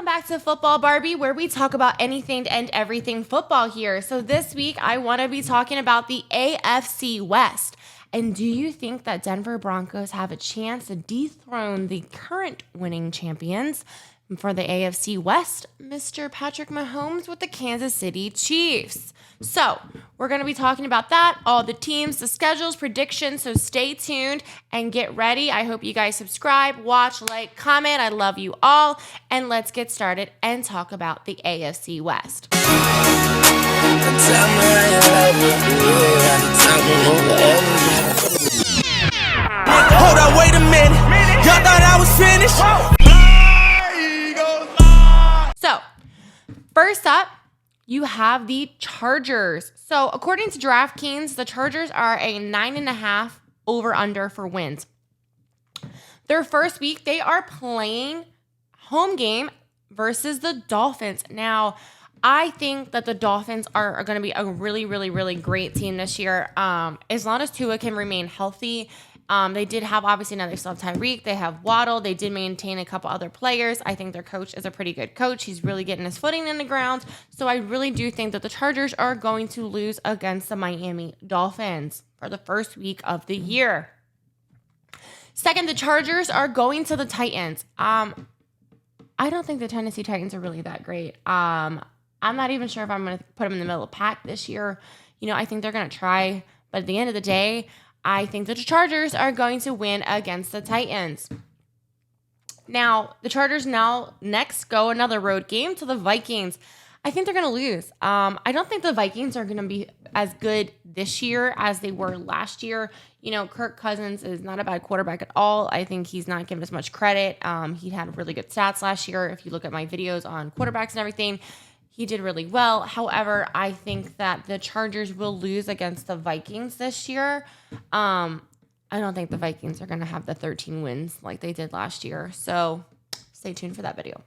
back to Football Barbie, where we talk about anything and everything football here. So this week, I want to be talking about the AFC West. And do you think that Denver Broncos have a chance to dethrone the current winning champions for the AFC West, Mr. Patrick Mahomes with the Kansas City Chiefs? So we're going to be talking about that, all the teams, the schedules, predictions. So stay tuned and get ready. I hope you guys subscribe, watch, like, comment. I love you all. And let's get started and talk about the AFC West. Hold on, wait a minute. Y'all thought I was finished? So, first up, you have the Chargers. So, according to DraftKings, the Chargers are a 9.5 over-under for wins. Their first week, they are playing home game versus the Dolphins. Now, I think that the Dolphins are going to be a really, really, really great team this year. As long as Tua can remain healthy. They did have, obviously, now they still have Tyreek. They have Waddle. They did maintain a couple other players. I think their coach is a pretty good coach. He's really getting his footing in the ground. So I really do think that the Chargers are going to lose against the Miami Dolphins for the first week of the year. Second, the Chargers are going to the Titans. I don't think the Tennessee Titans are really that great. I'm not even sure if I'm going to put them in the middle of the pack this year. I think they're going to try. But at the end of the day, I think that the Chargers are going to win against the Titans. Now, the Chargers next go another road game to the Vikings. I think they're going to lose. I don't think the Vikings are going to be as good this year as they were last year. Kirk Cousins is not a bad quarterback at all. I think he's not given as much credit. He had really good stats last year. If you look at my videos on quarterbacks and everything, he did really well. However, I think that the Chargers will lose against the Vikings this year. I don't think the Vikings are going to have the 13 wins like they did last year. So stay tuned for that video.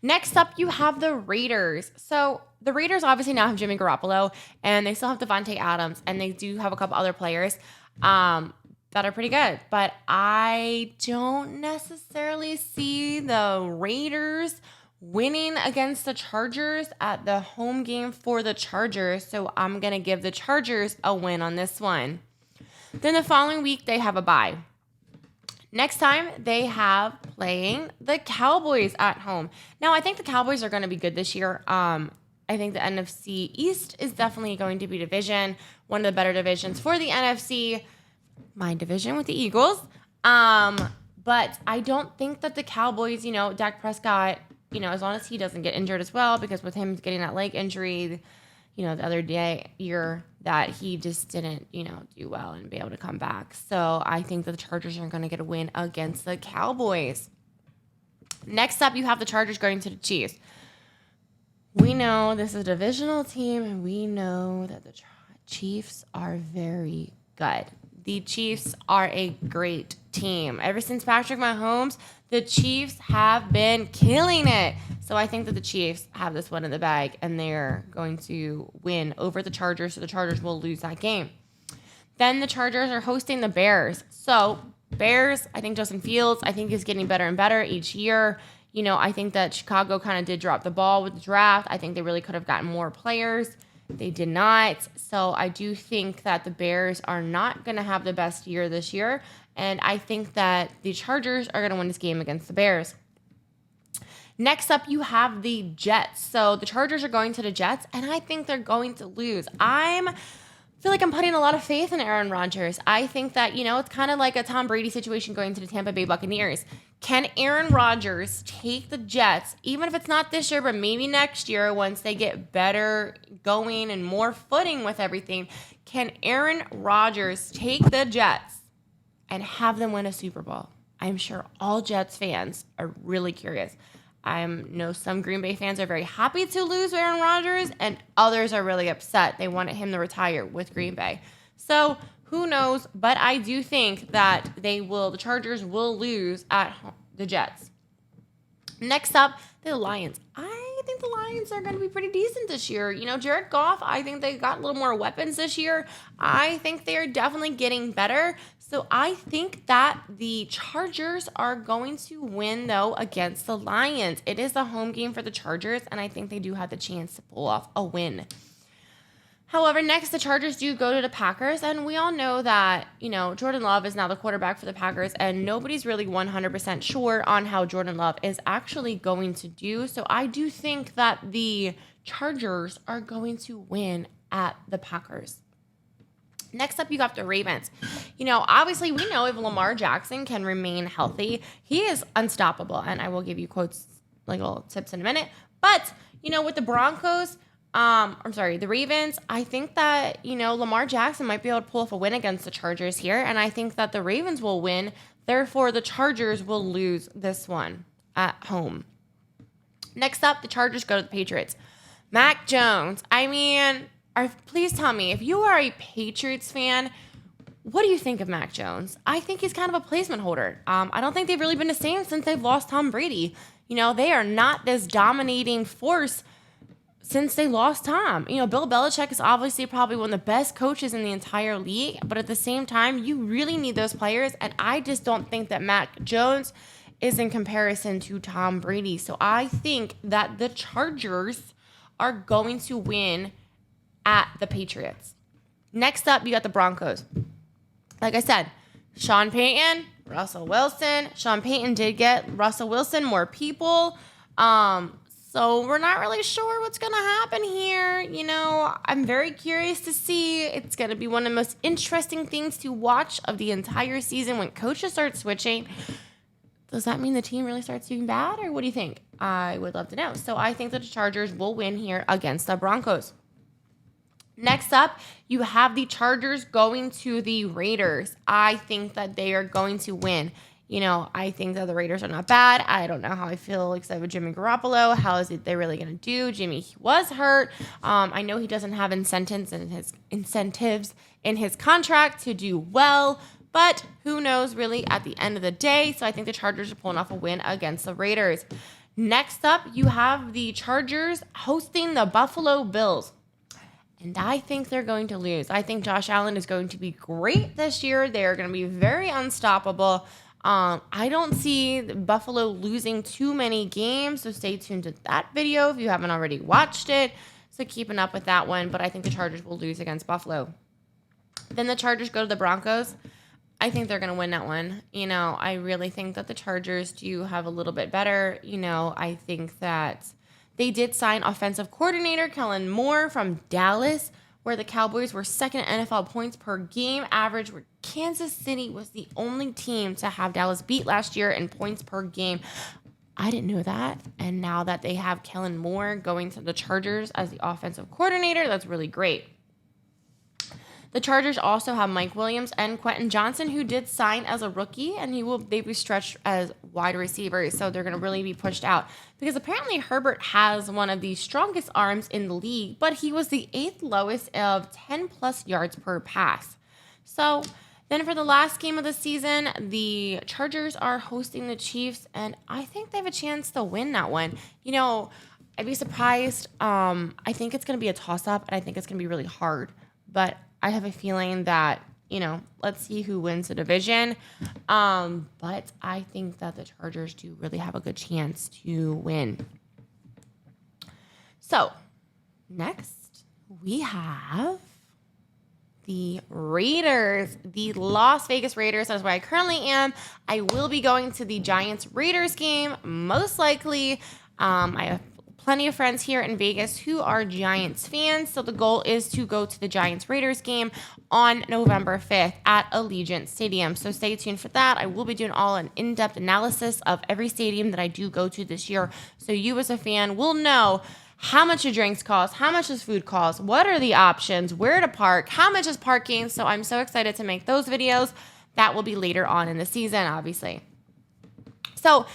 Next up, you have the Raiders. So the Raiders obviously now have Jimmy Garoppolo, and they still have Devontae Adams, and they do have a couple other players that are pretty good. But I don't necessarily see the Raiders winning against the Chargers at the home game for the Chargers. So I'm going to give the Chargers a win on this one. Then the following week, they have a bye. Next time, they have playing the Cowboys at home. Now, I think the Cowboys are going to be good this year. I think the NFC East is definitely going to be one of the better divisions for the NFC. My division with the Eagles. But I don't think that the Cowboys, Dak Prescott, as long as he doesn't get injured as well, because with him getting that leg injury, the other year that he just didn't, do well and be able to come back. So I think that the Chargers are going to get a win against the Cowboys. Next up, you have the Chargers going to the Chiefs. We know this is a divisional team, and we know that the Chiefs are very good. The Chiefs are a great team. Ever since Patrick Mahomes, the Chiefs have been killing it. So I think that the Chiefs have this one in the bag, and they're going to win over the Chargers, so the Chargers will lose that game. Then the Chargers are hosting the Bears. So Bears, I think Justin Fields, I think is getting better and better each year. I think that Chicago kind of did drop the ball with the draft. I think they really could have gotten more players. They did not. So I do think that the Bears are not going to have the best year this year. And I think that the Chargers are going to win this game against the Bears. Next up, you have the Jets. So the Chargers are going to the Jets, and I think they're going to lose. I feel like I'm putting a lot of faith in Aaron Rodgers. I think that, it's kind of like a Tom Brady situation going to the Tampa Bay Buccaneers. Can Aaron Rodgers take the Jets, even if it's not this year, but maybe next year once they get better going and more footing with everything? Can Aaron Rodgers take the Jets and have them win a Super Bowl? I'm sure all Jets fans are really curious. I know some Green Bay fans are very happy to lose Aaron Rodgers, and others are really upset. They wanted him to retire with Green Bay. So who knows? But I do think that the Chargers will lose at the Jets. Next up, the Lions. I think the Lions are going to be pretty decent this year. Jared Goff, I think they got a little more weapons this year. I think they're definitely getting better. So I think that the Chargers are going to win, though, against the Lions. It is a home game for the Chargers, and I think they do have the chance to pull off a win. However, next, the Chargers do go to the Packers, and we all know that, Jordan Love is now the quarterback for the Packers, and nobody's really 100% sure on how Jordan Love is actually going to do. So I do think that the Chargers are going to win at the Packers. Next up, you got the Ravens. Obviously, we know if Lamar Jackson can remain healthy, he is unstoppable. And I will give you quotes, like little tips in a minute. But, with the Broncos, the Ravens, I think that, Lamar Jackson might be able to pull off a win against the Chargers here. And I think that the Ravens will win. Therefore, the Chargers will lose this one at home. Next up, the Chargers go to the Patriots. Mac Jones. Please tell me, if you are a Patriots fan, what do you think of Mac Jones? I think he's kind of a placement holder. I don't think they've really been the same since they've lost Tom Brady. They are not this dominating force since they lost Tom. Bill Belichick is obviously probably one of the best coaches in the entire league, but at the same time, you really need those players, and I just don't think that Mac Jones is in comparison to Tom Brady. So I think that the Chargers are going to win at the Patriots. Next up, you got the Broncos. Like I said, Sean Payton, Russell Wilson. Sean Payton did get Russell Wilson more people. So we're not really sure what's going to happen here. I'm very curious to see. It's going to be one of the most interesting things to watch of the entire season when coaches start switching. Does that mean the team really starts doing bad, or what do you think? I would love to know. So I think that the Chargers will win here against the Broncos. Next up, you have the Chargers going to the Raiders. I think that they are going to win. I think that the Raiders are not bad. I don't know how I feel except with Jimmy Garoppolo. How is it they're really going to do? Jimmy was hurt. I know he doesn't have incentives in his contract to do well, but who knows really at the end of the day. So I think the Chargers are pulling off a win against the Raiders. Next up, you have the Chargers hosting the Buffalo Bills. And I think they're going to lose. I think Josh Allen is going to be great this year. They're going to be very unstoppable. I don't see Buffalo losing too many games, so stay tuned to that video if you haven't already watched it. So keeping up with that one, but I think the Chargers will lose against Buffalo. Then the Chargers go to the Broncos. I think they're going to win that one. I really think that the Chargers do have a little bit better. I think that they did sign offensive coordinator Kellen Moore from Dallas, where the Cowboys were second in NFL points per game average, where Kansas City was the only team to have Dallas beat last year in points per game. I didn't know that. And now that they have Kellen Moore going to the Chargers as the offensive coordinator, that's really great. The Chargers also have Mike Williams and Quentin Johnson, who did sign as a rookie, and they be stretched as wide receivers, so they're going to really be pushed out. Because apparently Herbert has one of the strongest arms in the league, but he was the 8th lowest of 10-plus yards per pass. So then for the last game of the season, the Chargers are hosting the Chiefs, and I think they have a chance to win that one. I'd be surprised. I think it's going to be a toss-up, and I think it's going to be really hard. But I have a feeling that, let's see who wins the division. But I think that the Chargers do really have a good chance to win. So, next we have the Raiders, the Las Vegas Raiders. That's where I currently am. I will be going to the Giants-Raiders game, most likely. I have plenty of friends here in Vegas who are Giants fans, so the goal is to go to the Giants-Raiders game on November 5th at Allegiant Stadium. So stay tuned for that. I will be doing an in-depth analysis of every stadium that I do go to this year, so you as a fan will know how much your drinks cost, how much does food cost, what are the options, where to park, how much is parking. So I'm so excited to make those videos. That will be later on in the season, obviously. So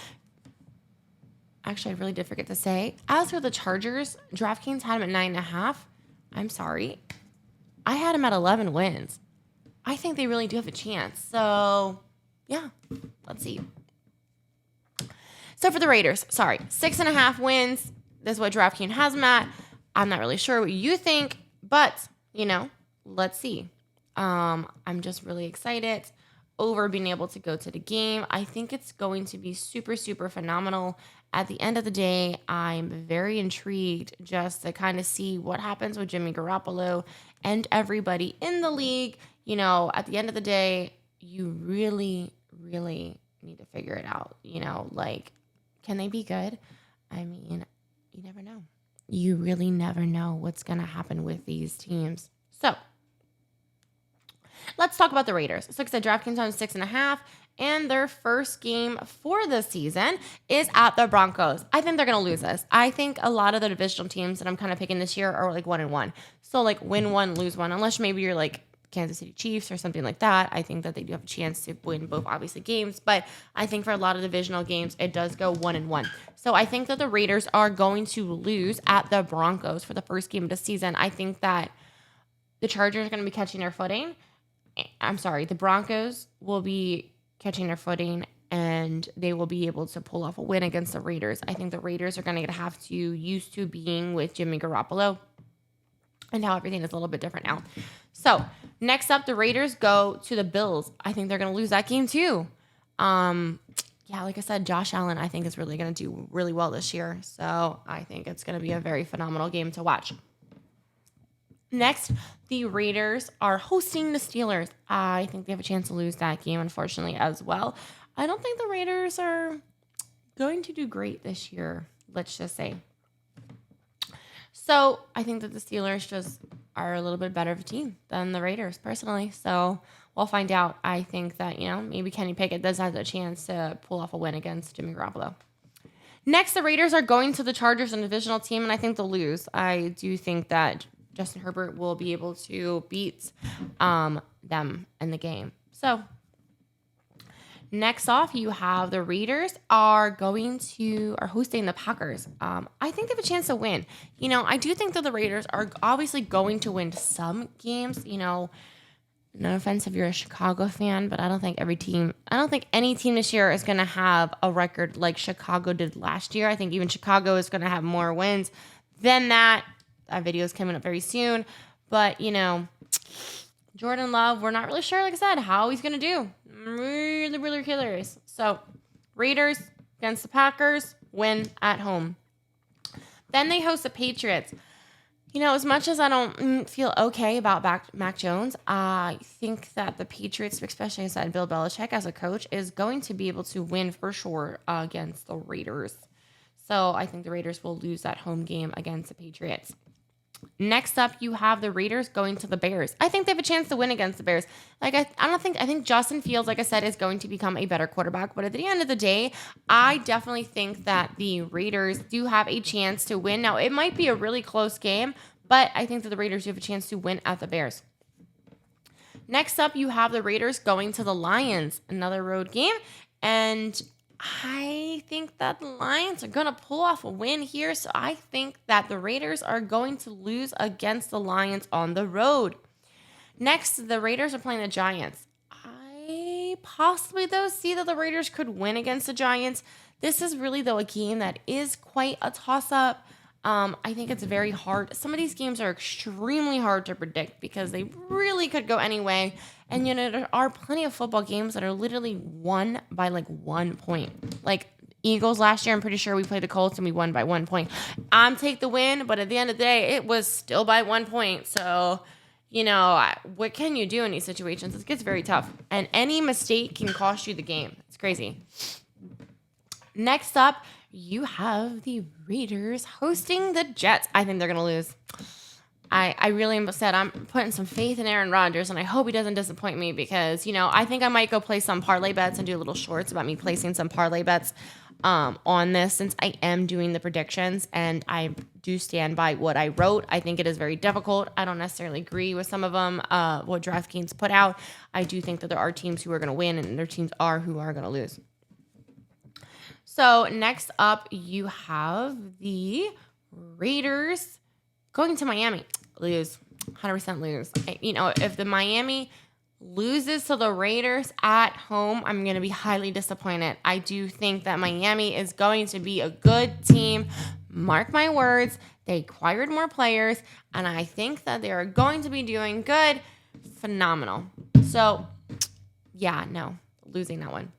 actually, I really did forget to say, as for the Chargers, DraftKings had them at 9.5. I'm sorry. I had them at 11 wins. I think they really do have a chance. So, yeah, let's see. So for the Raiders, 6.5 wins. This is what DraftKings has them at. I'm not really sure what you think, but, let's see. I'm just really excited. over being able to go to the game. I think it's going to be super, super phenomenal. At the end of the day, I'm very intrigued just to kind of see what happens with Jimmy Garoppolo and everybody in the league. You know, at the end of the day, you really, really need to figure it out. You know, like, can they be good? I mean, you never know. You really never know what's going to happen with these teams. So, let's talk about the Raiders. So, like I said, DraftKings on 6.5, and their first game for the season is at the Broncos. I think they're going to lose this. I think a lot of the divisional teams that I'm kind of picking this year are like 1-1. So, like, win one, lose one, unless maybe you're like Kansas City Chiefs or something like that. I think that they do have a chance to win both, obviously, games. But I think for a lot of divisional games, it does go 1-1. So I think that the Raiders are going to lose at the Broncos for the first game of the season. I think that the Chargers are going to be catching their footing. I'm sorry, the Broncos will be catching their footing, and they will be able to pull off a win against the Raiders. I think the Raiders are going to have to used to being with Jimmy Garoppolo, and how everything is a little bit different now. So, next up, the Raiders go to the Bills. I think they're going to lose that game too. Yeah, like I said, Josh Allen, I think is really going to do really well this year. So, I think it's going to be a very phenomenal game to watch. Next, the Raiders are hosting the Steelers. I think they have a chance to lose that game, unfortunately, as well. I don't think the Raiders are going to do great this year, let's just say. So I think that the Steelers just are a little bit better of a team than the Raiders, personally. So we'll find out. I think that, you know, maybe Kenny Pickett does have a chance to pull off a win against Jimmy Garoppolo. Next, the Raiders are going to the Chargers, a divisional team, and I think they'll lose. I do think that Justin Herbert will be able to beat them in the game. So next off, you have the Raiders are hosting the Packers. I think they have a chance to win. You know, I do think that the Raiders are obviously going to win some games. You know, no offense if you're a Chicago fan, but I don't think any team this year is going to have a record like Chicago did last year. I think even Chicago is going to have more wins than that. That video is coming up very soon. But, you know, Jordan Love, we're not really sure, like I said, how he's going to do. Really, really curious. So, Raiders against the Packers, win at home. Then they host the Patriots. You know, as much as I don't feel okay about Mac Jones, I think that the Patriots, especially inside Bill Belichick as a coach, is going to be able to win for sure against the Raiders. So, I think the Raiders will lose that home game against the Patriots. Next up, you have the Raiders going to the Bears. I think they have a chance to win against the Bears. I think Justin Fields, like I said, is going to become a better quarterback. But at the end of the day, I definitely think that the Raiders do have a chance to win. Now, it might be a really close game, but I think that the Raiders do have a chance to win at the Bears. Next up, you have the Raiders going to the Lions, another road game. And I think that the Lions are going to pull off a win here. So I think that the Raiders are going to lose against the Lions on the road. Next, the Raiders are playing the Giants. I possibly, though, see that the Raiders could win against the Giants. This is really, though, a game that is quite a toss-up. I think it's very hard. Some of these games are extremely hard to predict because they really could go any way. And, you know, there are plenty of football games that are literally won by like 1 point. Like Eagles last year, I'm pretty sure we played the Colts and we won by 1 point. Take the win, but at the end of the day, it was still by 1 point. So, you know, what can you do in these situations? It gets very tough. And any mistake can cost you the game. It's crazy. Next up, you have the Raiders hosting the Jets. I think they're going to lose. I really am upset. I'm putting some faith in Aaron Rodgers, and I hope he doesn't disappoint me because, you know, I think I might go play some parlay bets and do little shorts about me placing some parlay bets on this since I am doing the predictions, and I do stand by what I wrote. I think it is very difficult. I don't necessarily agree with some of them, what DraftKings put out. I do think that there are teams who are going to win, and there are teams who are going to lose. So next up, you have the Raiders going to Miami. Lose. 100% lose. You know, if the Miami loses to the Raiders at home, I'm going to be highly disappointed. I do think that Miami is going to be a good team. Mark my words. They acquired more players, and I think that they are going to be doing good. Phenomenal. So, Yeah, no, losing that one.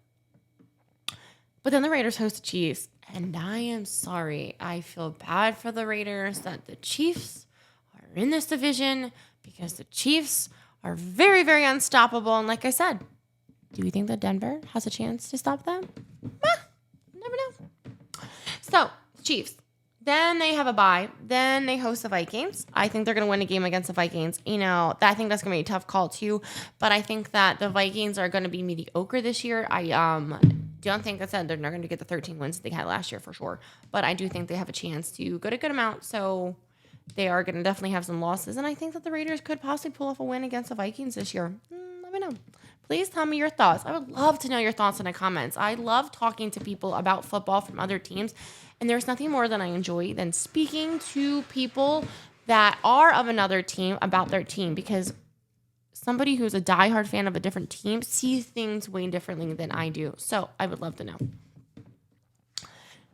But then the Raiders host the Chiefs. And I am sorry. I feel bad for the Raiders that the Chiefs are in this division because the Chiefs are very, very unstoppable. And like I said, do you think that Denver has a chance to stop them? Never know. So, Chiefs. Then they have a bye. Then they host the Vikings. I think they're going to win a game against the Vikings. I think that's going to be a tough call too. But I think that the Vikings are going to be mediocre this year. I don't think they're not going to get the 13 wins that they had last year for sure. But I do think they have a chance to get a good amount. So they are going to definitely have some losses. And I think that the Raiders could possibly pull off a win against the Vikings this year. Let me know. Please tell me your thoughts. I would love to know your thoughts in the comments. I love talking to people about football from other teams. And there's nothing more than I enjoy than speaking to people that are of another team about their team, because somebody who's a diehard fan of a different team sees things way differently than I do. So I would love to know.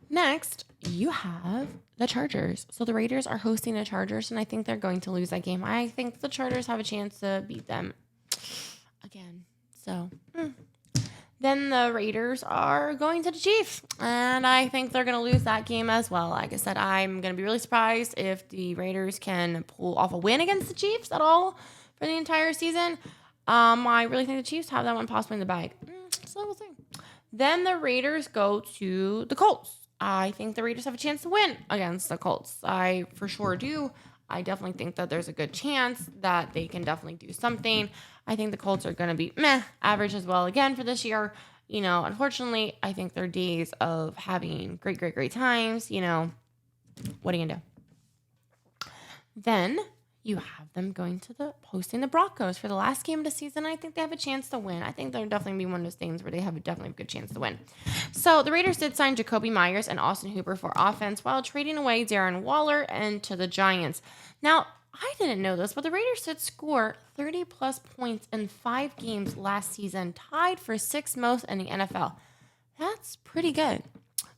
Next, you have the Chargers. So the Raiders are hosting the Chargers, and I think they're going to lose that game. I think the Chargers have a chance to beat them again. So, Then the Raiders are going to the Chiefs, and I think they're going to lose that game as well. Like I said, I'm going to be really surprised if the Raiders can pull off a win against the Chiefs at all for the entire season. I really think the Chiefs have that one possibly in the bag. So we'll see. Then the Raiders go to the Colts. I think the Raiders have a chance to win against the Colts. I for sure do. I definitely think that there's a good chance that they can definitely do something. I think the Colts are going to be average as well again for this year. Unfortunately, I think their days of having great, great, great times, what are you going to do? Then you have them going to hosting the Broncos for the last game of the season. I think they have a chance to win. I think they're definitely be one of those things where they have definitely a good chance to win. So the Raiders did sign Jacoby Myers and Austin Hooper for offense while trading away Darren Waller and to the Giants. Now, I didn't know this, but the Raiders did score 30-plus points in 5 games last season, tied for 6th most in the NFL. That's pretty good.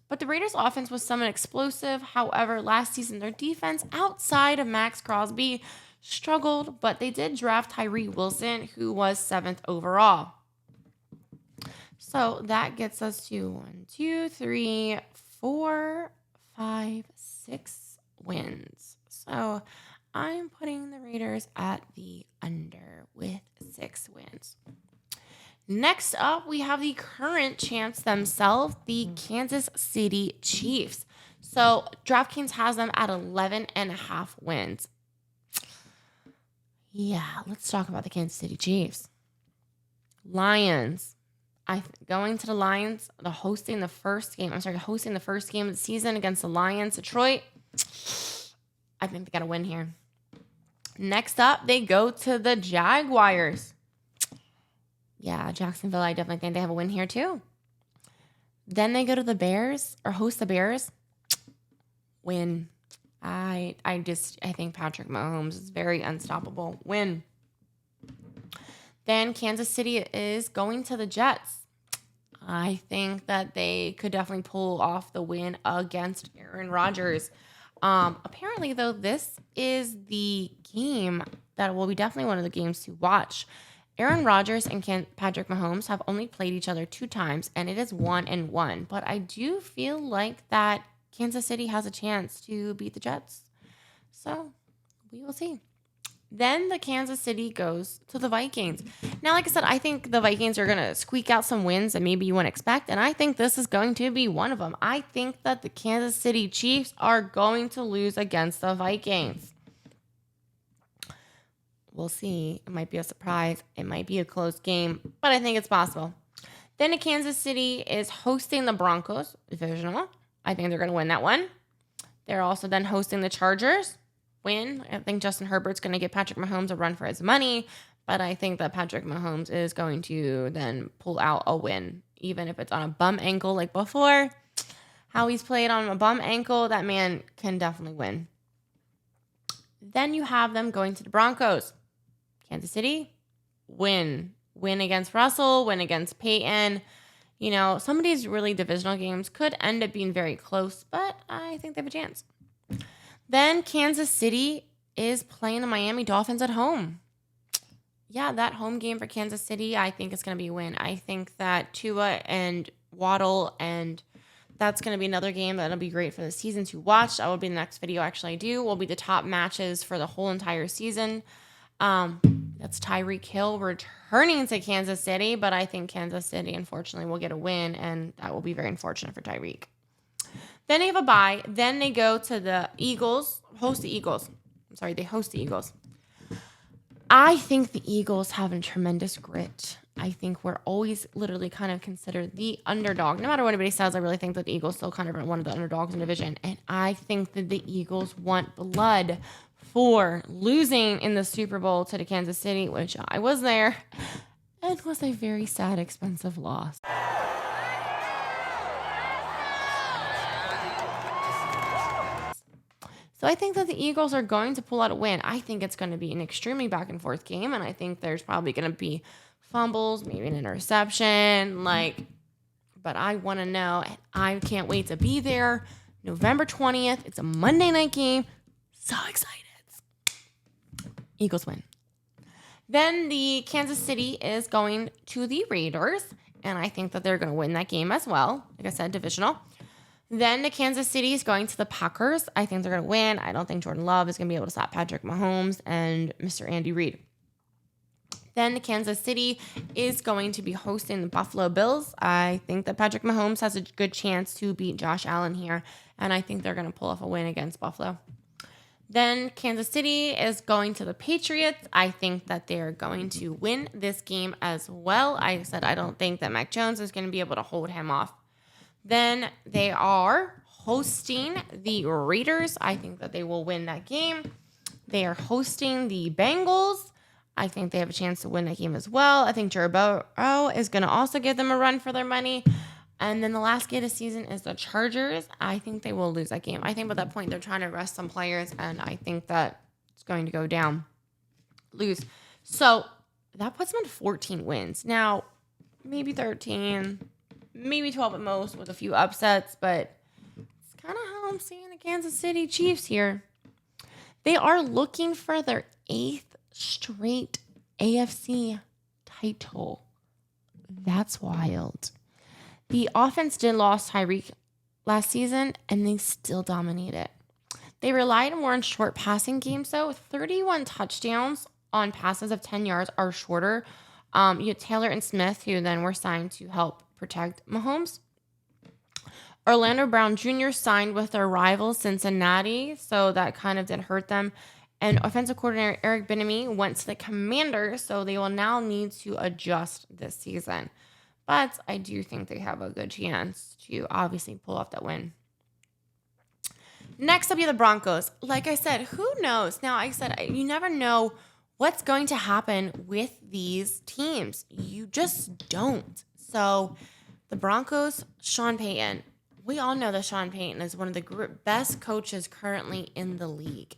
But the Raiders' offense was somewhat explosive. However, last season, their defense outside of Max Crosby struggled, but they did draft Tyree Wilson, who was 7th overall. So that gets us to 1, 2, 3, 4, 5, 6 wins. So I'm putting the Raiders at the under with 6 wins. Next up, we have the current champs themselves, the Kansas City Chiefs. So DraftKings has them at 11.5 wins. Yeah, let's talk about the Kansas City Chiefs. Lions. Going to the Lions, hosting the first game of the season against the Lions, Detroit. I think they got to win here. Next up, they go to the Jaguars. Yeah, Jacksonville, I definitely think they have a win here too. Then they go to the Bears, or host the Bears. Win. I think Patrick Mahomes is very unstoppable. Win. Then Kansas City is going to the Jets. I think that they could definitely pull off the win against Aaron Rodgers. Apparently, though, this is the game that will be definitely one of the games to watch. Aaron Rodgers and Patrick Mahomes have only played each other 2 times, and it is 1-1. But I do feel like that Kansas City has a chance to beat the Jets. So we will see. Then the Kansas City goes to the Vikings. Now, like I said, I think the Vikings are going to squeak out some wins that maybe you wouldn't expect, and I think this is going to be one of them. I think that the Kansas City Chiefs are going to lose against the Vikings. We'll see. It might be a surprise. It might be a close game, but I think it's possible. Then the Kansas City is hosting the Broncos, divisional. I think they're going to win that one. They're also then hosting the Chargers. Win. I think Justin Herbert's going to give Patrick Mahomes a run for his money, but I think that Patrick Mahomes is going to then pull out a win, even if it's on a bum ankle like before. How he's played on a bum ankle, that man can definitely win. Then you have them going to the Broncos. Kansas City, win. Win against Russell, win against Peyton. Some of these really divisional games could end up being very close, but I think they have a chance. Then Kansas City is playing the Miami Dolphins at home. yeah, that home game for Kansas City, I think it's going to be a win. I think that Tua and Waddle, and that's going to be another game that'll be great for the season to watch. That will be the next video actually I do. Will be the top matches for the whole entire season. That's Tyreek Hill returning to Kansas City, but I think Kansas City, unfortunately, will get a win, and that will be very unfortunate for Tyreek. Then they have a bye. Then they go to the Eagles, host the Eagles. They host the Eagles. I think the Eagles have a tremendous grit. I think we're always literally kind of considered the underdog. No matter what anybody says, I really think that the Eagles still kind of are one of the underdogs in the division. And I think that the Eagles want blood for losing in the Super Bowl to the Kansas City, which I was there. It was a very sad, expensive loss. So I think that the Eagles are going to pull out a win. I think it's going to be an extremely back and forth game, and I think there's probably going to be fumbles, maybe an interception, but I want to know, and I can't wait to be there. November 20th. It's a Monday night game. So excited. Eagles win. Then the Kansas City is going to the Raiders, and I think that they're going to win that game as well. Like I said, divisional. Then the Kansas City is going to the Packers. I think they're going to win. I don't think Jordan Love is going to be able to stop Patrick Mahomes and Mr. Andy Reid. Then the Kansas City is going to be hosting the Buffalo Bills. I think that Patrick Mahomes has a good chance to beat Josh Allen here, and I think they're going to pull off a win against Buffalo. Then Kansas City is going to the Patriots. I think that they're going to win this game as well. I said I don't think that Mac Jones is going to be able to hold him off. Then they are hosting the Raiders. I think that they will win that game. They are hosting the Bengals. I think they have a chance to win that game as well. I think Joe Burrow is going to also give them a run for their money. And then the last game of the season is the Chargers. I think they will lose that game. I think by that point they're trying to rest some players, and I think that it's going to go down. Lose. So that puts them at 14 wins. Now, maybe 13, maybe 12 at most with a few upsets, but it's kind of how I'm seeing the Kansas City Chiefs here. They are looking for their 8th straight AFC title. That's wild. The offense did lose Tyreek last season, and they still dominate it. They relied more on short passing games, though. 31 touchdowns on passes of 10 yards or shorter. You had Taylor and Smith, who then were signed to help protect Mahomes. Orlando Brown Jr. signed with their rival Cincinnati, so that kind of did hurt them. And offensive coordinator Eric Bieniemy went to the Commanders, so they will now need to adjust this season. But I do think they have a good chance to obviously pull off that win. Next up, you have the Broncos. Like I said, who knows? Now, I said you never know what's going to happen with these teams. You just don't. So the Broncos, Sean Payton. We all know that Sean Payton is one of the best coaches currently in the league.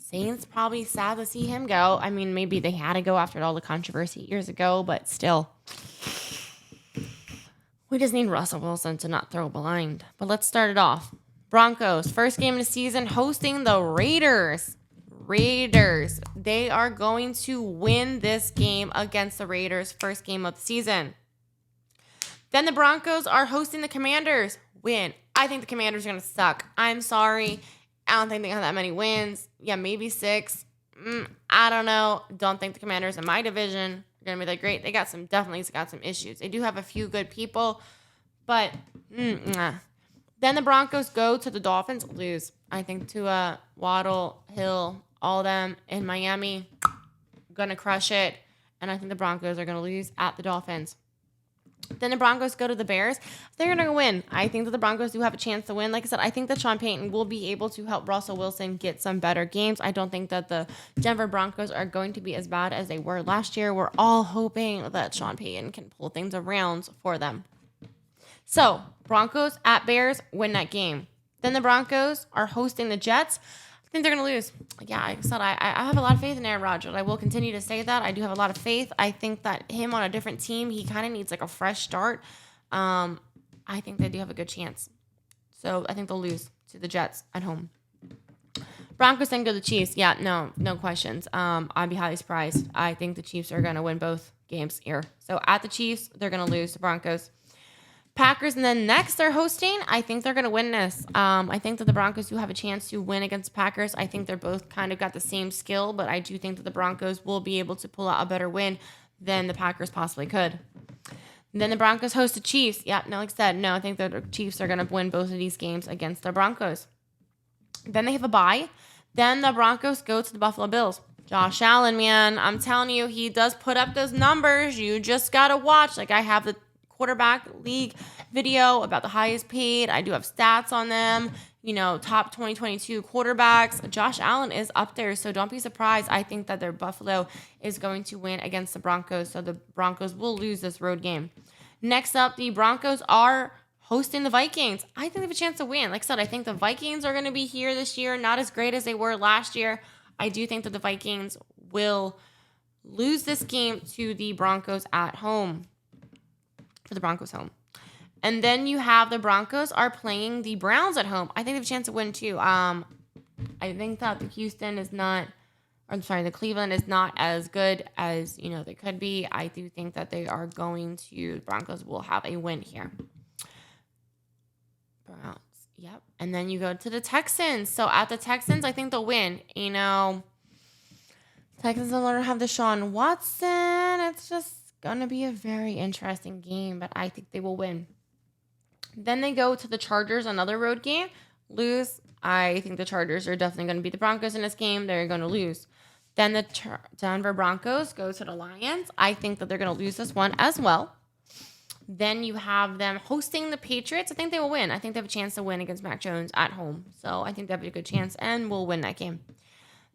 Saints probably sad to see him go. I mean, maybe they had to go after all the controversy years ago, but still. We just need Russell Wilson to not throw blind. But let's start it off. Broncos, first game of the season, hosting the Raiders. Raiders. They are going to win this game against the Raiders, first game of the season. Then the Broncos are hosting the Commanders. Win. I think the Commanders are going to suck. I'm sorry. I don't think they have that many wins. Yeah, maybe 6. I don't know. Don't think the Commanders in my division are going to be that great. They definitely got some issues. They do have a few good people, but Then the Broncos go to the Dolphins, lose. I think to Waddle, Hill, all of them in Miami, going to crush it. And I think the Broncos are going to lose at the Dolphins. Then the Broncos go to the Bears. They're going to win. I think that the Broncos do have a chance to win. Like I said, I think that Sean Payton will be able to help Russell Wilson get some better games. I don't think that the Denver Broncos are going to be as bad as they were last year. We're all hoping that Sean Payton can pull things around for them. So, Broncos at Bears, win that game. Then the Broncos are hosting the Jets. I think they're going to lose. Yeah, like I said, I have a lot of faith in Aaron Rodgers. I will continue to say that. I do have a lot of faith. I think that him on a different team, he kind of needs like a fresh start. I think they do have a good chance. So I think they'll lose to the Jets at home. Broncos then go to the Chiefs. Yeah, no questions. I'd be highly surprised. I think the Chiefs are going to win both games here. So at the Chiefs, they're going to lose to Broncos. Packers, and then next they're hosting. I think they're going to win this. I think that the Broncos do have a chance to win against the Packers. I think they're both kind of got the same skill, but I do think that the Broncos will be able to pull out a better win than the Packers possibly could. And then the Broncos host the Chiefs. Yeah, no, like I said, no, I think that the Chiefs are going to win both of these games against the Broncos. Then they have a bye. Then the Broncos go to the Buffalo Bills. Josh Allen, man, I'm telling you, he does put up those numbers. You just got to watch. Like, I have the quarterback league video about the highest paid. I do have stats on them. Top 2022 quarterbacks. Josh Allen is up there, so don't be surprised. I think that their Buffalo is going to win against the Broncos, so the Broncos will lose this road game. Next up, the Broncos are hosting the Vikings. I think they have a chance to win. Like I said, I think the Vikings are going to be here this year, not as great as they were last year. I do think that the Vikings will lose this game to the Broncos at home. For the Broncos home. And then you have the Broncos are playing the Browns at home. I think they have a chance to win too. I think that the Cleveland is not as good as, they could be. I do think that they are the Broncos will have a win here. Browns. Yep. And then you go to the Texans. So at the Texans, I think they'll win. Texans don't have Deshaun Watson. It's just going to be a very interesting game, but I think they will win. Then they go to the Chargers, another road game. Lose. I think the Chargers are definitely going to beat the Broncos in this game. They're going to lose. Then the Denver Broncos go to the Lions. I think that they're going to lose this one as well. Then you have them hosting the Patriots. I think they will win. I think they have a chance to win against Mac Jones at home. So I think they have a good chance and will win that game.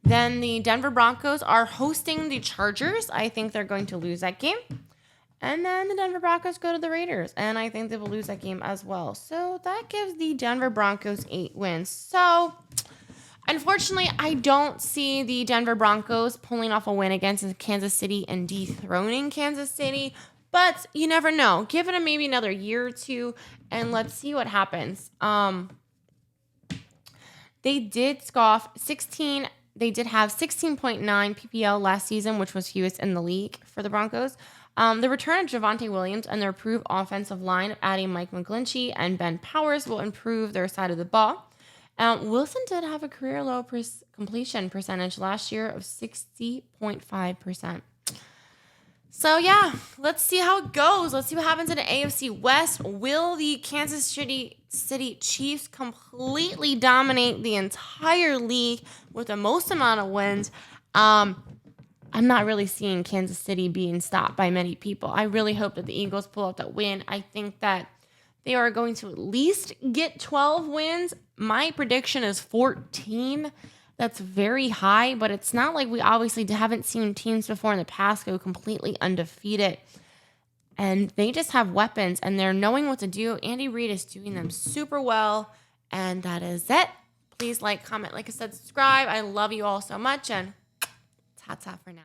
Then the Denver Broncos are hosting the Chargers. I think they're going to lose that game. And then the Denver Broncos go to the Raiders. And I think they will lose that game as well. So that gives the Denver Broncos 8 wins. So unfortunately, I don't see the Denver Broncos pulling off a win against Kansas City and dethroning Kansas City. But you never know. Give it maybe another year or two, and let's see what happens. They did scoff 16. They did have 16.9 PPL last season, which was fewest in the league for the Broncos. The return of Javonte Williams and their improved offensive line, adding Mike McGlinchey and Ben Powers, will improve their side of the ball. Wilson did have a career low completion percentage last year of 60.5%. So, yeah, let's see how it goes. Let's see what happens in the AFC West. Will the Kansas City Chiefs completely dominate the entire league with the most amount of wins? I'm not really seeing Kansas City being stopped by many people. I really hope that the Eagles pull out that win. I think that they are going to at least get 12 wins. My prediction is 14. That's very high, but it's not like we obviously haven't seen teams before in the past go completely undefeated. And they just have weapons, and they're knowing what to do. Andy Reid is doing them super well, and that is it. Please like, comment, like I said, subscribe. I love you all so much, and ta-ta for now.